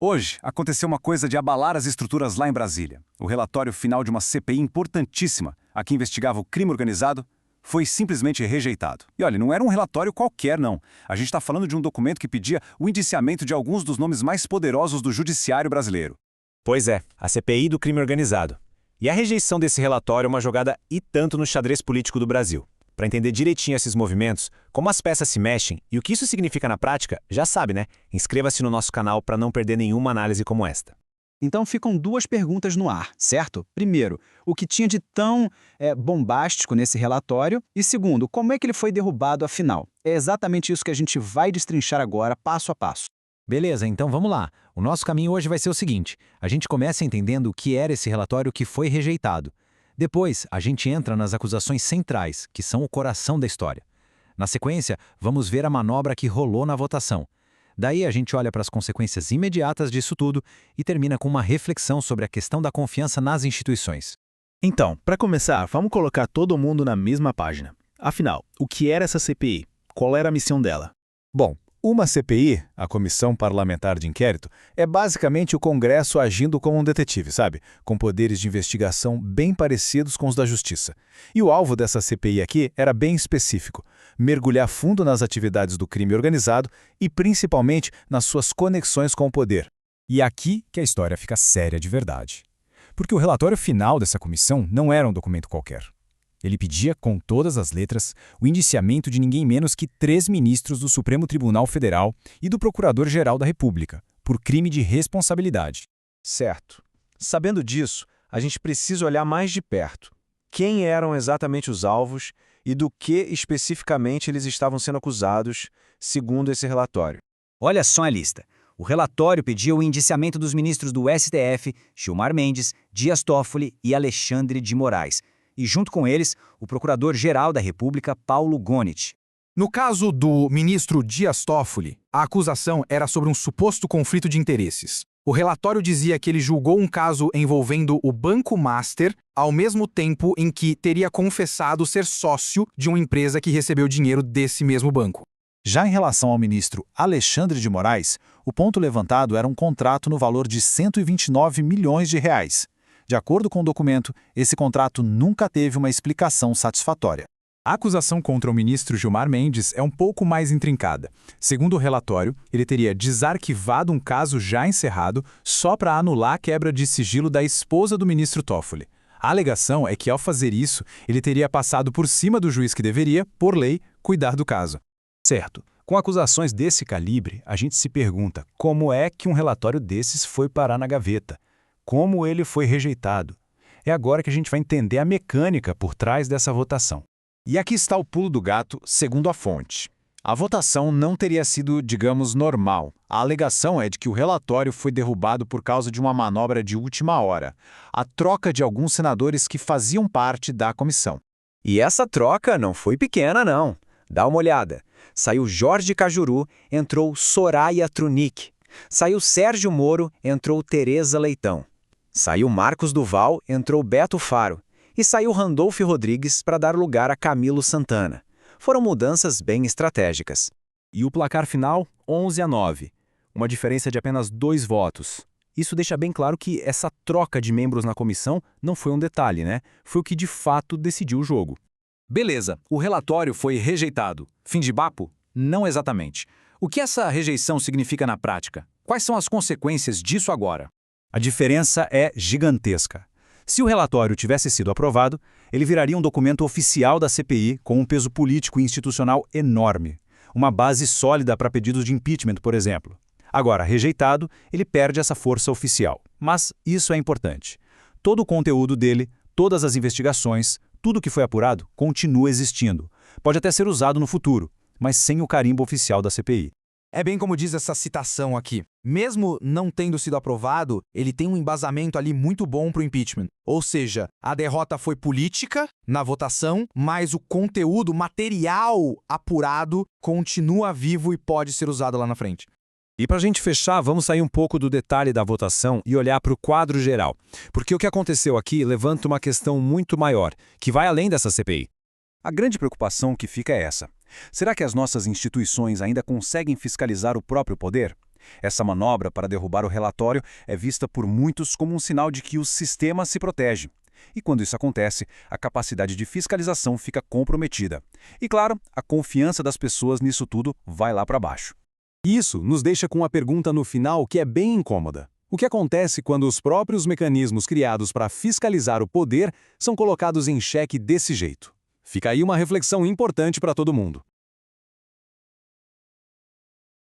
Hoje, aconteceu uma coisa de abalar as estruturas lá em Brasília. O relatório final de uma CPI importantíssima, a que investigava o crime organizado, foi simplesmente rejeitado. E olha, não era um relatório qualquer, não. A gente está falando de um documento que pedia o indiciamento de alguns dos nomes mais poderosos do judiciário brasileiro. Pois é, a CPI do crime organizado. E a rejeição desse relatório é uma jogada e tanto no xadrez político do Brasil. Para entender direitinho esses movimentos, como as peças se mexem e o que isso significa na prática, já sabe, né? Inscreva-se no nosso canal para não perder nenhuma análise como esta. Então ficam duas perguntas no ar, certo? Primeiro, o que tinha de tão bombástico nesse relatório? E segundo, como é que ele foi derrubado afinal? É exatamente isso que a gente vai destrinchar agora, passo a passo. Beleza, então vamos lá. O nosso caminho hoje vai ser o seguinte. A gente começa entendendo o que era esse relatório que foi rejeitado. Depois, a gente entra nas acusações centrais, que são o coração da história. Na sequência, vamos ver a manobra que rolou na votação. Daí a gente olha para as consequências imediatas disso tudo e termina com uma reflexão sobre a questão da confiança nas instituições. Então, para começar, vamos colocar todo mundo na mesma página. Afinal, o que era essa CPI? Qual era a missão dela? Bom, uma CPI, a Comissão Parlamentar de Inquérito, é basicamente o Congresso agindo como um detetive, sabe? Com poderes de investigação bem parecidos com os da Justiça. E o alvo dessa CPI aqui era bem específico: mergulhar fundo nas atividades do crime organizado e principalmente nas suas conexões com o poder. E é aqui que a história fica séria de verdade. Porque o relatório final dessa comissão não era um documento qualquer. Ele pedia, com todas as letras, o indiciamento de ninguém menos que 3 ministros do Supremo Tribunal Federal e do Procurador-Geral da República, por crime de responsabilidade. Certo. Sabendo disso, a gente precisa olhar mais de perto. Quem eram exatamente os alvos e do que especificamente eles estavam sendo acusados, segundo esse relatório? Olha só a lista. O relatório pedia o indiciamento dos ministros do STF, Gilmar Mendes, Dias Toffoli e Alexandre de Moraes. E junto com eles, o Procurador-Geral da República, Paulo Gonet. No caso do ministro Dias Toffoli, a acusação era sobre um suposto conflito de interesses. O relatório dizia que ele julgou um caso envolvendo o Banco Master, ao mesmo tempo em que teria confessado ser sócio de uma empresa que recebeu dinheiro desse mesmo banco. Já em relação ao ministro Alexandre de Moraes, o ponto levantado era um contrato no valor de 129 milhões de reais. De acordo com o documento, esse contrato nunca teve uma explicação satisfatória. A acusação contra o ministro Gilmar Mendes é um pouco mais intrincada. Segundo o relatório, ele teria desarquivado um caso já encerrado só para anular a quebra de sigilo da esposa do ministro Toffoli. A alegação é que, ao fazer isso, ele teria passado por cima do juiz que deveria, por lei, cuidar do caso. Certo. Com acusações desse calibre, a gente se pergunta como é que um relatório desses foi parar na gaveta? Como ele foi rejeitado? É agora que a gente vai entender a mecânica por trás dessa votação. E aqui está o pulo do gato, segundo a fonte. A votação não teria sido, digamos, normal. A alegação é de que o relatório foi derrubado por causa de uma manobra de última hora, a troca de alguns senadores que faziam parte da comissão. E essa troca não foi pequena, não. Dá uma olhada. Saiu Jorge Cajuru, entrou Soraya Trunic. Saiu Sérgio Moro, entrou Tereza Leitão. Saiu Marcos Duval, entrou Beto Faro. E saiu Randolfo Rodrigues para dar lugar a Camilo Santana. Foram mudanças bem estratégicas. E o placar final, 11-9. Uma diferença de apenas 2 votos. Isso deixa bem claro que essa troca de membros na comissão não foi um detalhe, né? Foi o que de fato decidiu o jogo. Beleza, o relatório foi rejeitado. Fim de papo? Não exatamente. O que essa rejeição significa na prática? Quais são as consequências disso agora? A diferença é gigantesca. Se o relatório tivesse sido aprovado, ele viraria um documento oficial da CPI com um peso político e institucional enorme. Uma base sólida para pedidos de impeachment, por exemplo. Agora, rejeitado, ele perde essa força oficial. Mas isso é importante. Todo o conteúdo dele, todas as investigações, tudo que foi apurado, continua existindo. Pode até ser usado no futuro, mas sem o carimbo oficial da CPI. É bem como diz essa citação aqui. Mesmo não tendo sido aprovado, ele tem um embasamento ali muito bom para o impeachment. Ou seja, a derrota foi política na votação, mas o conteúdo material apurado continua vivo e pode ser usado lá na frente. E para a gente fechar, vamos sair um pouco do detalhe da votação e olhar para o quadro geral. Porque o que aconteceu aqui levanta uma questão muito maior, que vai além dessa CPI. A grande preocupação que fica é essa. Será que as nossas instituições ainda conseguem fiscalizar o próprio poder? Essa manobra para derrubar o relatório é vista por muitos como um sinal de que o sistema se protege. E quando isso acontece, a capacidade de fiscalização fica comprometida. E claro, a confiança das pessoas nisso tudo vai lá para baixo. Isso nos deixa com uma pergunta no final que é bem incômoda. O que acontece quando os próprios mecanismos criados para fiscalizar o poder são colocados em xeque desse jeito? Fica aí uma reflexão importante para todo mundo.